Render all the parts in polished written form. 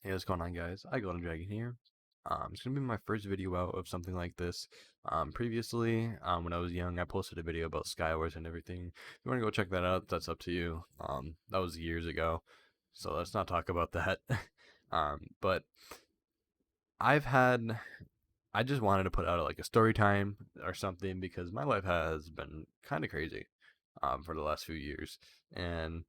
Hey, what's going on, guys? I Golden Dragon here. It's gonna be my first video out of something like this. Previously, when I was young, I posted a video about Skywars and everything. If you want to go check that out, that's up to you. That was years ago, so let's not talk about that. But I've had, I just wanted to put out like a story time or something because my life has been kind of crazy, for the last few years, and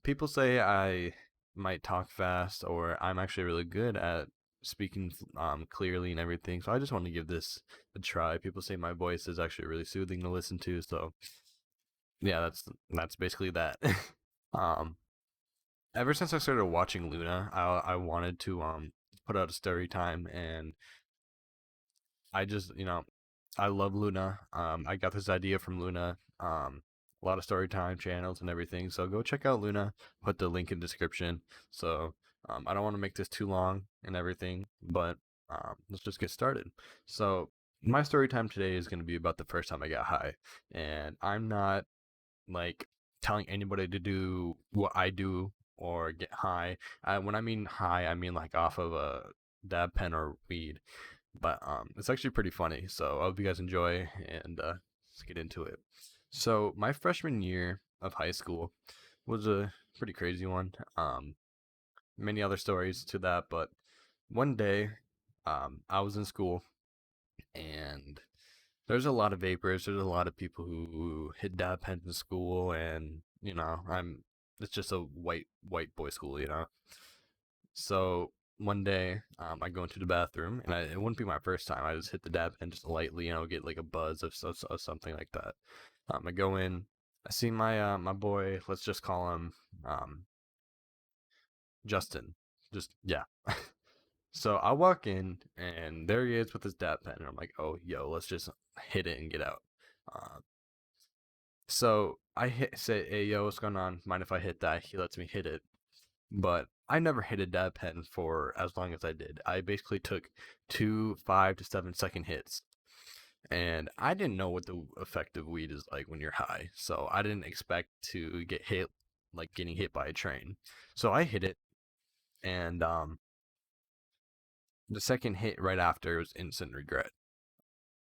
people say I might talk fast or I'm actually really good at speaking clearly and everything. So I just want to give this a try. People say my voice is actually really soothing to listen to. So yeah, that's basically that. um, Ever since I started watching Luna, I wanted to put out a story time, and I just, I love Luna. I got this idea from Luna. A lot of story time channels and everything. So go check out Luna. Put the link in description. So I don't want to make this too long and everything, but let's just get started. So my story time today is going to be about the first time I got high, and I'm not like telling anybody to do what I do or get high. When I mean high, I mean like off of a dab pen or weed, but it's actually pretty funny. So I hope you guys enjoy, and let's get into it. So my freshman year of high school was a pretty crazy one. Many other stories to that, but one day, I was in school, and there's a lot of vapors. There's a lot of people who hit dab pens in school, and it's just a white boy school. So one day, I go into the bathroom, and it wouldn't be my first time. I just hit the dab pen just lightly, get like a buzz of something like that. I go in, I see my boy. Let's just call him Justin. Just yeah. So I walk in, and there he is with his dab pen, and I'm like, oh, yo, let's just hit it and get out. Uh, so say, hey, yo, what's going on? Mind if I hit that? He lets me hit it. But I never hit a dab pen for as long as I did. I basically took 2 5 to 7 second hits, and I didn't know what the effect of weed is like when you're high, so I didn't expect to get hit like getting hit by a train. So I hit it, and the second hit right after was instant regret.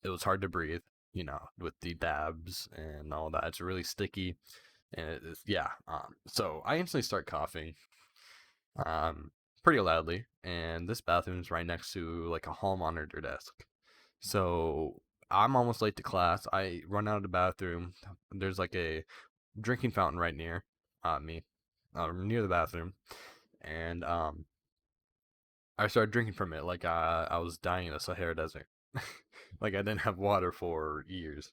It was hard to breathe, with the dabs and all that. It's really sticky, and yeah. So I instantly start coughing, um, pretty loudly, and this bathroom's right next to like a hall monitor desk. So I'm almost late to class. I run out of the bathroom. There's like a drinking fountain right near me, near the bathroom, and I started drinking from it like I was dying in the Sahara Desert. Like I didn't have water for years.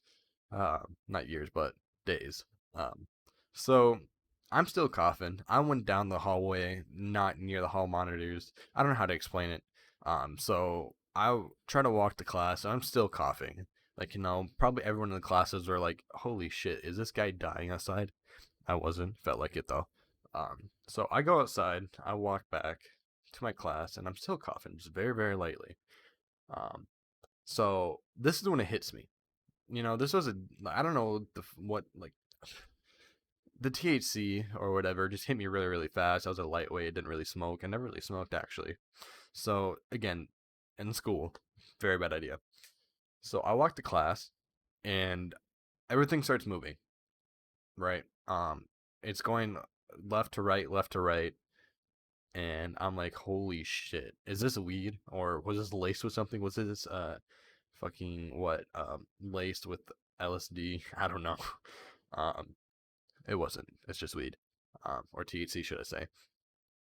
Not years, but days. Um, so I'm still coughing. I went down the hallway, not near the hall monitors. I don't know how to explain it. So I try to walk to class, and I'm still coughing. Like, probably everyone in the classes were like, "Holy shit, is this guy dying outside?" I wasn't. Felt like it though. So I go outside. I walk back to my class, and I'm still coughing, just very, very lightly. Um, so this is when it hits me. This was I don't know what, like, the THC or whatever just hit me really, really fast. I was a lightweight, didn't really smoke. I never really smoked actually. So again, in school, very bad idea. So I walk to class, and everything starts moving, right? It's going left to right, and I'm like, holy shit, is this weed or was this laced with something? Was this fucking what laced with LSD? I don't know. Um, it wasn't. It's just weed, or THC, should I say?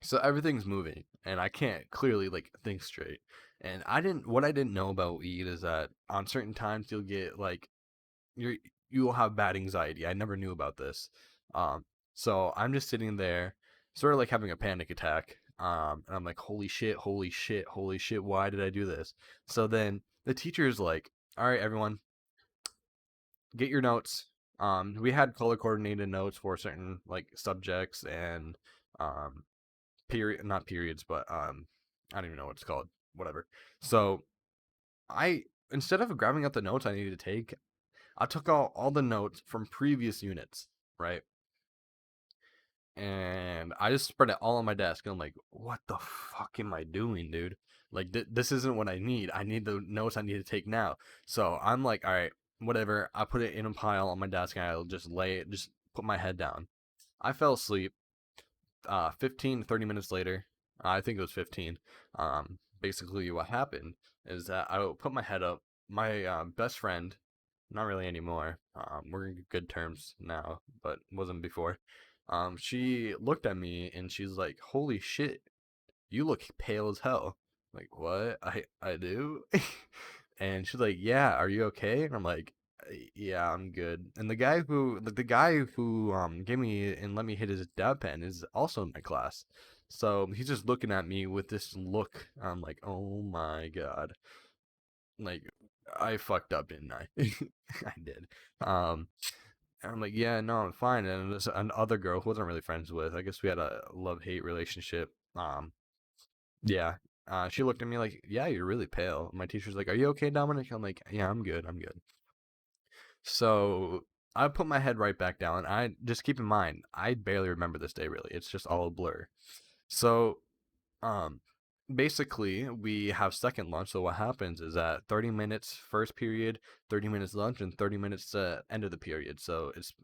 So everything's moving, and I can't clearly like think straight. And what I didn't know about weed is that on certain times you'll get like you will have bad anxiety. I never knew about this. Um, so I'm just sitting there, sort of like having a panic attack. And I'm like, holy shit, holy shit, holy shit, why did I do this? So then the teacher's like, all right, everyone, get your notes. We had color coordinated notes for certain like subjects and um, not periods, but I don't even know what it's called. Whatever. So I instead of grabbing up the notes I needed to take, I took all the notes from previous units, right? and I just spread it all on my desk. And I'm like, what the fuck am I doing, dude? Like, this isn't what I need. I need the notes I need to take now. So I'm like, all right, whatever. I put it in a pile on my desk, and I'll just lay it, just put my head down. I fell asleep. 15 to 30 minutes later, I think it was 15. Basically, what happened is that I put my head up. My best friend, not really anymore. We're in good terms now, but wasn't before. She looked at me and she's like, "Holy shit, you look pale as hell." Like, what? I do? And she's like, "Yeah, are you okay?" And I'm like, Yeah, I'm good." And the guy who gave me and let me hit his dab pen is also in my class. So he's just looking at me with this look. I'm like, "Oh my god." Like, I fucked up, didn't I? I did. And I'm like, "Yeah, no, I'm fine." And there's another girl who wasn't really friends with. I guess we had a love-hate relationship. Yeah. She looked at me like, "Yeah, you're really pale." My teacher's like, "Are you okay, Dominic?" I'm like, "Yeah, I'm good. I'm good." So I put my head right back down. I just keep in mind, I barely remember this day really. It's just all a blur. So, um, basically, we have second lunch. So what happens is that 30 minutes first period, 30 minutes lunch, and 30 minutes end of the period. So it's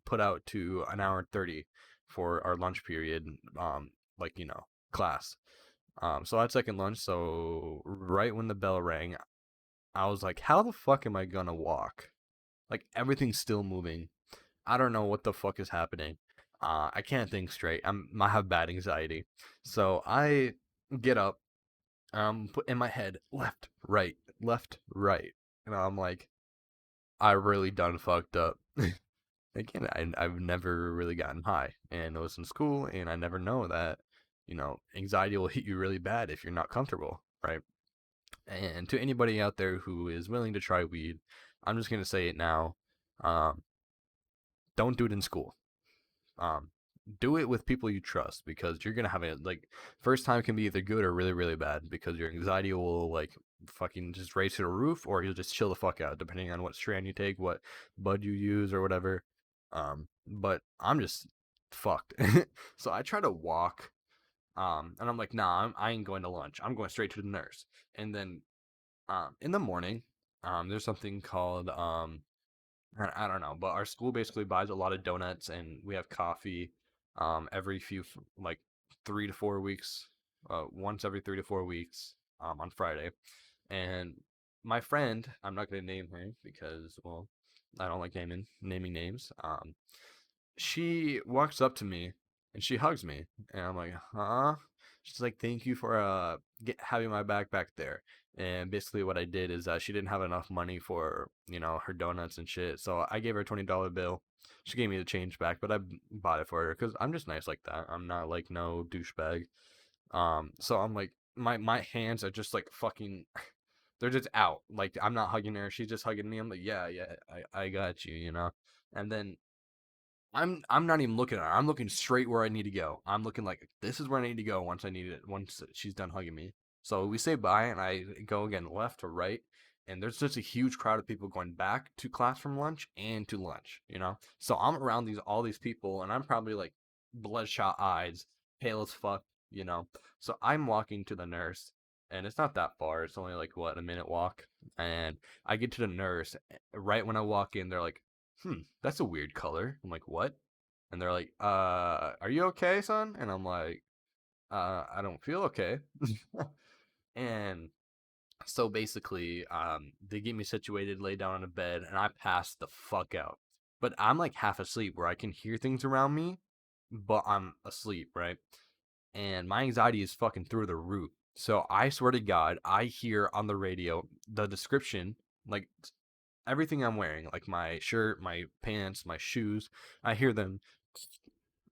put out to an hour and 30 for our lunch period. Like class. So I had second lunch. So right when the bell rang, I was like, "How the fuck am I gonna walk?" Like everything's still moving. I don't know what the fuck is happening. I can't think straight. I have bad anxiety. So I get up. Put in my head left, right, left, right, and I'm like, I really done fucked up. Again, I've never really gotten high, and I was in school, and I never know that anxiety will hit you really bad if you're not comfortable, right? And to anybody out there who is willing to try weed, I'm just gonna say it now. Um, don't do it in school. Um, do it with people you trust because you're gonna have it. Like, first time can be either good or really really bad because your anxiety will like fucking just raise to the roof, or you'll just chill the fuck out depending on what strand you take, what bud you use, or whatever. But I'm just fucked. So I try to walk. And I'm like, nah, I ain't going to lunch. I'm going straight to the nurse. And then in the morning, there's something called I don't know, but our school basically buys a lot of donuts and we have coffee every like 3 to 4 weeks, once every 3 to 4 weeks on Friday. And my friend, I'm not gonna name her because well, I don't like naming names. She walks up to me and she hugs me, and I'm like, huh? She's like, thank you for having my back there. And basically, what I did is she didn't have enough money for her donuts and shit, so I gave her a $20 bill. She gave me the change back, but I bought it for her because I'm just nice like that. I'm not like no douchebag. So I'm like, my hands are just like fucking. They're just out. Like I'm not hugging her. She's just hugging me. I'm like, yeah, yeah, I got you. And then I'm not even looking at her. I'm looking straight where I need to go. I'm looking like this is where I need to go once I need it. Once she's done hugging me. So we say bye, and I go again left to right, and there's just a huge crowd of people going back to class from lunch and to lunch. So I'm around all these people, and I'm probably like bloodshot eyes, pale as fuck. So I'm walking to the nurse, and it's not that far. It's only like what, a minute walk, and I get to the nurse. Right when I walk in, they're like, that's a weird color. I'm like, what? And they're like, are you okay, son? And I'm like, I don't feel okay. And so basically, they get me situated, lay down on a bed, and I pass the fuck out. But I'm like half asleep where I can hear things around me, but I'm asleep, right? And my anxiety is fucking through the roof. So I swear to God, I hear on the radio the description, like everything I'm wearing, like my shirt, my pants, my shoes. I hear them.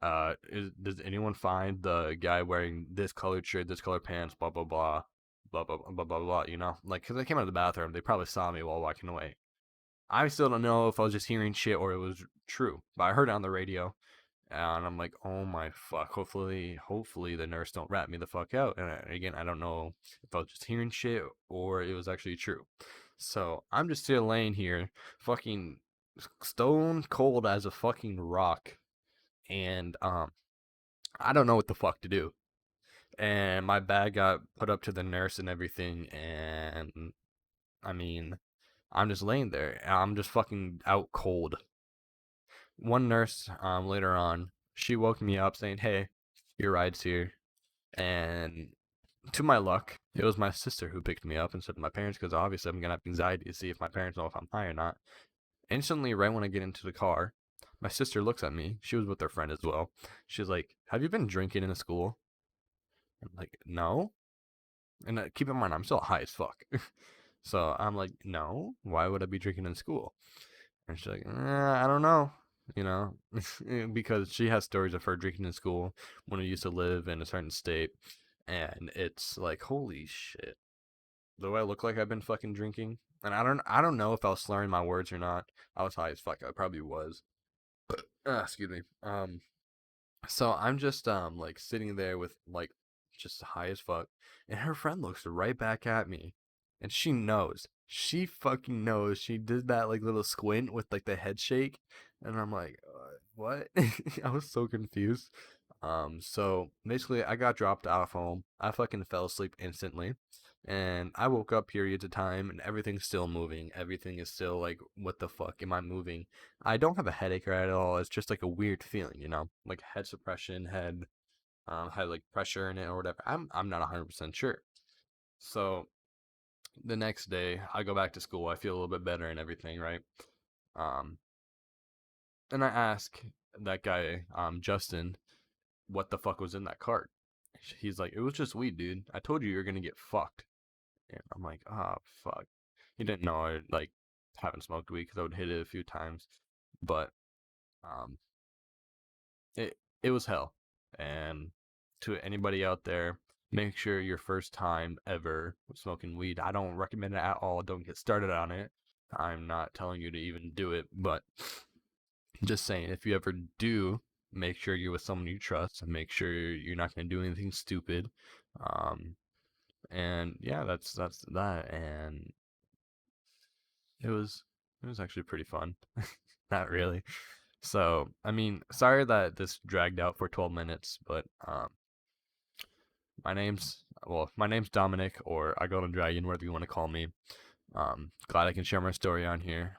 Does anyone find the guy wearing this colored shirt, this colored pants, blah blah blah, blah blah blah blah blah blah? Like because I came out of the bathroom, they probably saw me while walking away. I still don't know if I was just hearing shit or it was true, but I heard it on the radio, and I'm like, oh my fuck. Hopefully the nurse don't rat me the fuck out. And again, I don't know if I was just hearing shit or it was actually true. So I'm just still laying here, fucking stone cold as a fucking rock, and I don't know what the fuck to do. And my bag got put up to the nurse and everything, and I mean, I'm just laying there. And I'm just fucking out cold. One nurse, later on, she woke me up saying, "Hey, your ride's here." And to my luck, it was my sister who picked me up instead of my parents, because obviously I'm gonna have anxiety to see if my parents know if I'm high or not. Instantly, right when I get into the car, my sister looks at me. She was with her friend as well. She's like, "Have you been drinking in the school?" I'm like, "No." And keep in mind, I'm still high as fuck. So I'm like, "No. Why would I be drinking in school?" And she's like, I don't know. You know, because she has stories of her drinking in school when we used to live in a certain state. And it's like, holy shit. Do I look like I've been fucking drinking? And I don't know if I was slurring my words or not. I was high as fuck. I probably was. Excuse me. So I'm just like sitting there with like just high as fuck, and her friend looks right back at me, and she knows. She fucking knows. She did that like little squint with like the head shake, and I'm like, what? I was so confused. So basically, I got dropped off home. I fucking fell asleep instantly, and I woke up periods of time, and everything's still moving. Everything is still like, what the fuck am I moving? I don't have a headache at all. It's just like a weird feeling, like head suppression, had like pressure in it or whatever. I'm not 100% sure. So the next day, I go back to school. I feel a little bit better and everything, right? Um, and I ask that guy, Justin, what the fuck was in that cart. He's like, it was just weed, dude. I told you you're gonna get fucked. And I'm like, ah, oh, fuck. He didn't know I like haven't smoked weed because I would hit it a few times, but um, it was hell. And to anybody out there, make sure your first time ever smoking weed, I don't recommend it at all. Don't get started on it. I'm not telling you to even do it, but just saying, if you ever do, make sure you're with someone you trust and make sure you're not going to do anything stupid. Um, and yeah, that's that. And it was it was actually pretty fun. Not really. So, I mean, sorry that this dragged out for 12 minutes, but my name's Dominic, or I go to Dragon, whatever you want to call me. Glad I can share my story on here.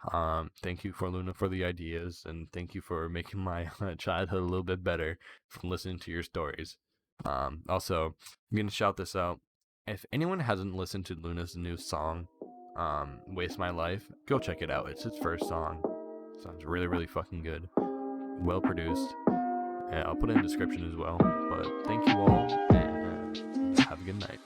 Thank you for Luna for the ideas, and thank you for making my childhood a little bit better from listening to your stories. Also, I'm gonna shout this out. If anyone hasn't listened to Luna's new song, "Waste My Life," go check it out. It's its first song. Sounds really, really fucking good. Well produced. And I'll put it in the description as well. But thank you all, and have a good night.